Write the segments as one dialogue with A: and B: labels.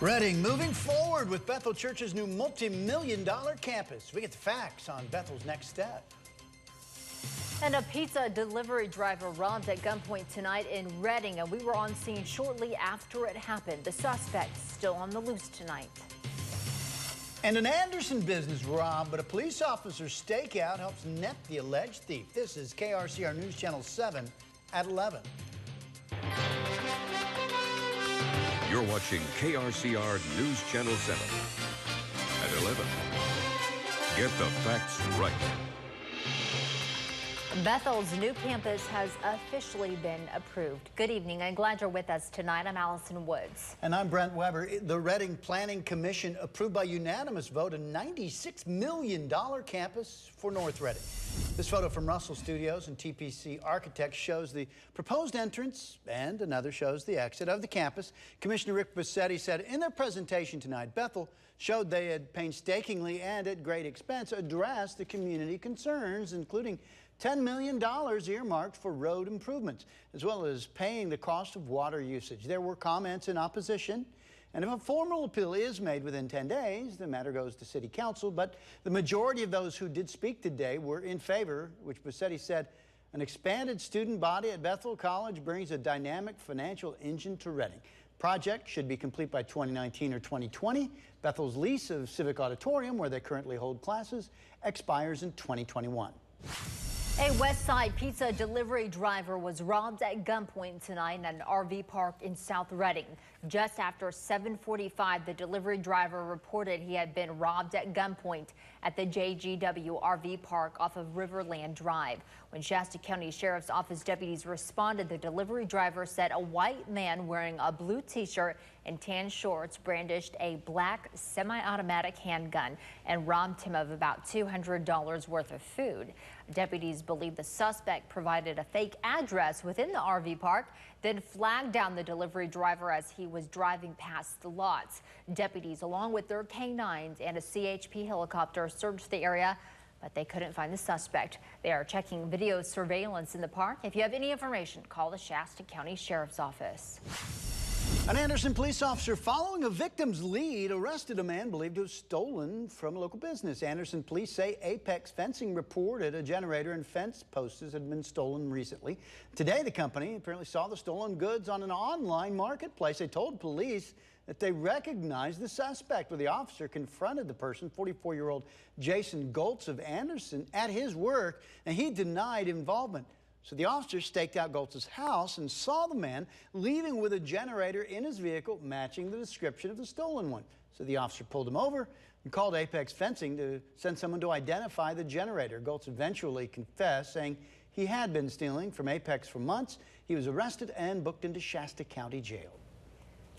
A: Reading moving forward with Bethel Church's new multi-million-dollar campus. We get the facts on Bethel's next step.
B: And a pizza delivery driver robbed at gunpoint tonight in Reading, and we were on scene shortly after it happened. The suspect still on the loose tonight.
A: And an Anderson business robbed, but a police officer's stakeout helps net the alleged thief. This is KRCR News Channel 7 at 11.
C: You're watching KRCR News Channel 7 at 11. Get the facts right.
B: Bethel's new campus has officially been approved. Good evening. I'm glad you're with us tonight. I'm Allison Woods.
A: And I'm Brent Weber. The Reading Planning Commission approved by unanimous vote a $96 million campus for North Reading. This photo from Russell Studios and TPC Architects shows the proposed entrance, and another shows the exit of the campus. Commissioner Rick Bassetti said in their presentation tonight, Bethel showed they had painstakingly and at great expense addressed the community concerns, including $10 million earmarked for road improvements, as well as paying the cost of water usage. There were comments in opposition, and if a formal appeal is made within 10 days, the matter goes to City Council. But the majority of those who did speak today were in favor, which Bassetti said an expanded student body at Bethel College brings a dynamic financial engine to Reading. Project should be complete by 2019 or 2020. Bethel's lease of Civic Auditorium, where they currently hold classes, expires in 2021.
B: A West Side pizza delivery driver was robbed at gunpoint tonight at an RV park in South Reading. Just after 7:45, the delivery driver reported he had been robbed at gunpoint at the JGW RV park off of Riverland Drive. When Shasta County Sheriff's Office deputies responded, the delivery driver said a white man wearing a blue t-shirt and tan shorts brandished a black semi-automatic handgun and robbed him of about $200 worth of food. Deputies believe the suspect provided a fake address within the RV park, then flagged down the delivery driver as he was driving past the lots. Deputies, along with their canines and a CHP helicopter, searched the area, but they couldn't find the suspect. They are checking video surveillance in the park. If you have any information, call the Shasta County Sheriff's Office.
A: An Anderson police officer, following a victim's lead, arrested a man believed to have stolen from a local business. Anderson police say Apex Fencing reported a generator and fence posts had been stolen recently. Today, the company apparently saw the stolen goods on an online marketplace. They told police that they recognized the suspect, where the officer confronted the person, 44-year-old Jason Goltz of Anderson, at his work, and he denied involvement. So the officer staked out Goltz's house and saw the man leaving with a generator in his vehicle matching the description of the stolen one. So the officer pulled him over and called Apex Fencing to send someone to identify the generator. Goltz eventually confessed, saying he had been stealing from Apex for months. He was arrested and booked into Shasta County Jail.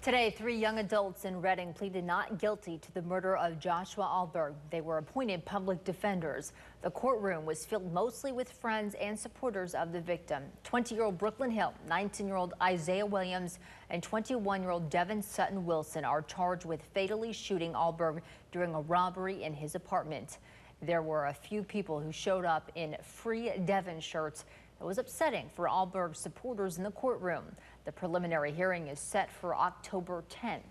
B: Today, 3 young adults in Reading pleaded not guilty to the murder of Joshua Alberg. They were appointed public defenders. The courtroom was filled mostly with friends and supporters of the victim. 20-year-old Brooklyn Hill, 19-year-old Isaiah Williams, and 21-year-old Devin Sutton Wilson are charged with fatally shooting Alberg during a robbery in his apartment. There were a few people who showed up in Free Devin shirts. It was upsetting for Alberg's supporters in the courtroom. The preliminary hearing is set for October 10th.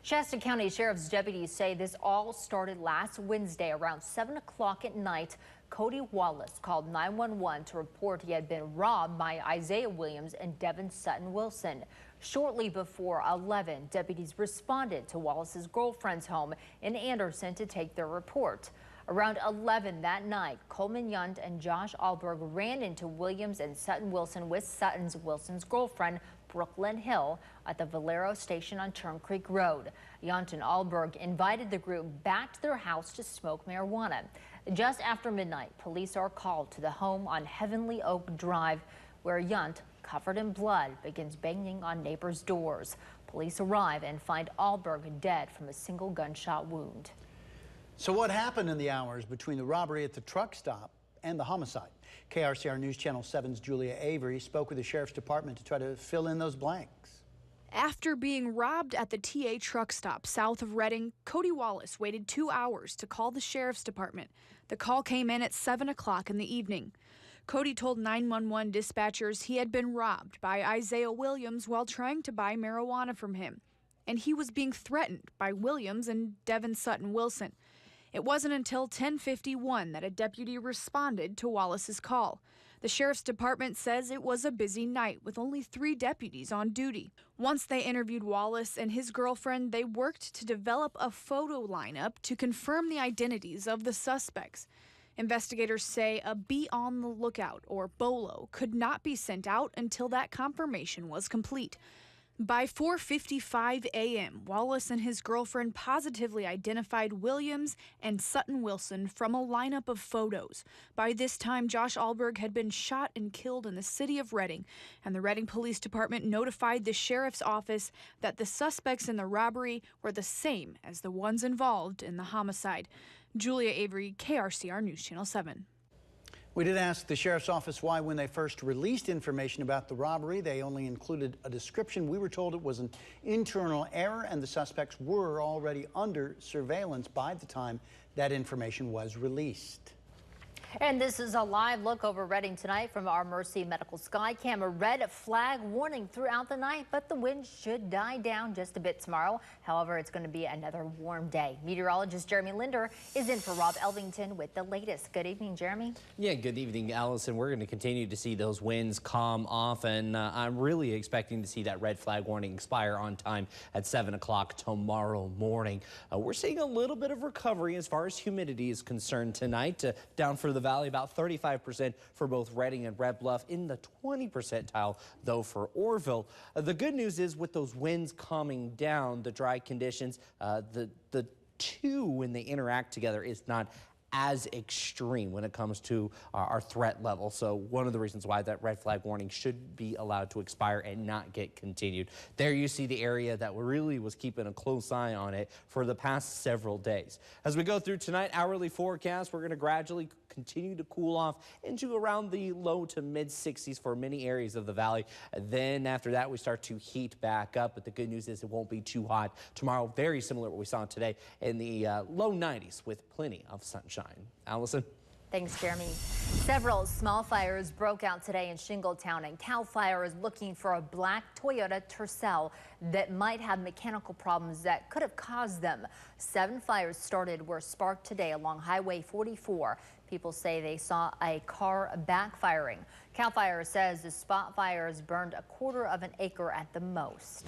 B: Shasta County Sheriff's deputies say this all started last Wednesday around 7 o'clock at night. Cody Wallace called 911 to report he had been robbed by Isaiah Williams and Devin Sutton Wilson. Shortly before 11, deputies responded to Wallace's girlfriend's home in Anderson to take their report. Around 11 that night, Coleman Yunt and Josh Alberg ran into Williams and Sutton Wilson with Wilson's girlfriend, Brooklyn Hill, at the Valero station on Turn Creek Road. Yunt and Alberg invited the group back to their house to smoke marijuana. Just after midnight, police are called to the home on Heavenly Oak Drive, where Yunt, covered in blood, begins banging on neighbors' doors. Police arrive and find Alberg dead from a single gunshot wound.
A: So what happened in the hours between the robbery at the truck stop and the homicide? KRCR News Channel 7's Julia Avery spoke with the Sheriff's Department to try to fill in those blanks.
D: After being robbed at the TA truck stop south of Reading, Cody Wallace waited 2 hours to call the Sheriff's Department. The call came in at 7 o'clock in the evening. Cody told 911 dispatchers he had been robbed by Isaiah Williams while trying to buy marijuana from him. and he was being threatened by Williams and Devin Sutton Wilson. It wasn't until 10:51 that a deputy responded to Wallace's call. The sheriff's department says it was a busy night with only 3 deputies on duty. Once they interviewed Wallace and his girlfriend, they worked to develop a photo lineup to confirm the identities of the suspects. Investigators say a be on the lookout, or BOLO, could not be sent out until that confirmation was complete. By 4:55 a.m., Wallace and his girlfriend positively identified Williams and Sutton Wilson from a lineup of photos. By this time, Josh Alberg had been shot and killed in the city of Reading, and the Reading Police Department notified the sheriff's office that the suspects in the robbery were the same as the ones involved in the homicide. Julia Avery, KRCR News Channel 7.
A: We did ask the sheriff's office why, when they first released information about the robbery, they only included a description. We were told it was an internal error and the suspects were already under surveillance by the time that information was released.
B: And this is a live look over Reading tonight from our Mercy Medical Sky Cam. A red flag warning throughout the night, but the wind should die down just a bit tomorrow. However, it's going to be another warm day. Meteorologist Jeremy Linder is in for Rob Elvington with the latest. Good evening, Jeremy.
E: Yeah, good evening, Allison. We're going to continue to see those winds calm off, and I'm really expecting to see that red flag warning expire on time at 7 o'clock tomorrow morning. We're seeing a little bit of recovery as far as humidity is concerned tonight, down for the Valley, about 35% for both Reading and Red Bluff, in the 20 percentile, though, for Orville. The good news is, with those winds calming down, the dry conditions, the two, when they interact together, is not as extreme when it comes to our threat level. So one of the reasons why that red flag warning should be allowed to expire and not get continued. There you see the area that really was keeping a close eye on it for the past several days. As we go through tonight, hourly forecast, we're going to gradually continue to cool off into around the low to mid 60s for many areas of the valley. Then after that, we start to heat back up, but the good news is it won't be too hot tomorrow. Very similar to what we saw today in the low 90s with plenty of sunshine. Allison?
B: Thanks, Jeremy. Several small fires broke out today in Shingletown, and CAL FIRE is looking for a black Toyota Tercel that might have mechanical problems that could have caused them. 7 fires were sparked today along Highway 44. People say they saw a car backfiring. CAL FIRE says the spot fires burned 1/4 of an acre at the most.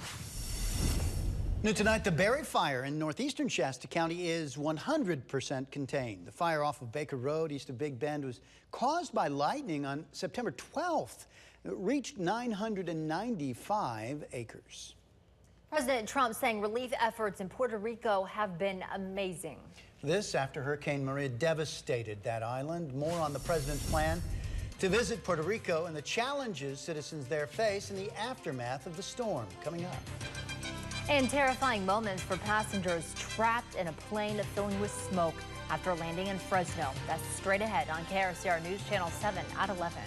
A: New tonight, the Berry Fire in northeastern Shasta County is 100% contained. The fire off of Baker Road, east of Big Bend, was caused by lightning on September 12th. It reached 995 acres.
B: President Trump saying relief efforts in Puerto Rico have been amazing.
A: This after Hurricane Maria devastated that island. More on the president's plan to visit Puerto Rico and the challenges citizens there face in the aftermath of the storm, coming up.
B: And terrifying moments for passengers trapped in a plane filling with smoke after landing in Fresno. That's straight ahead on KRCR News Channel 7 at 11.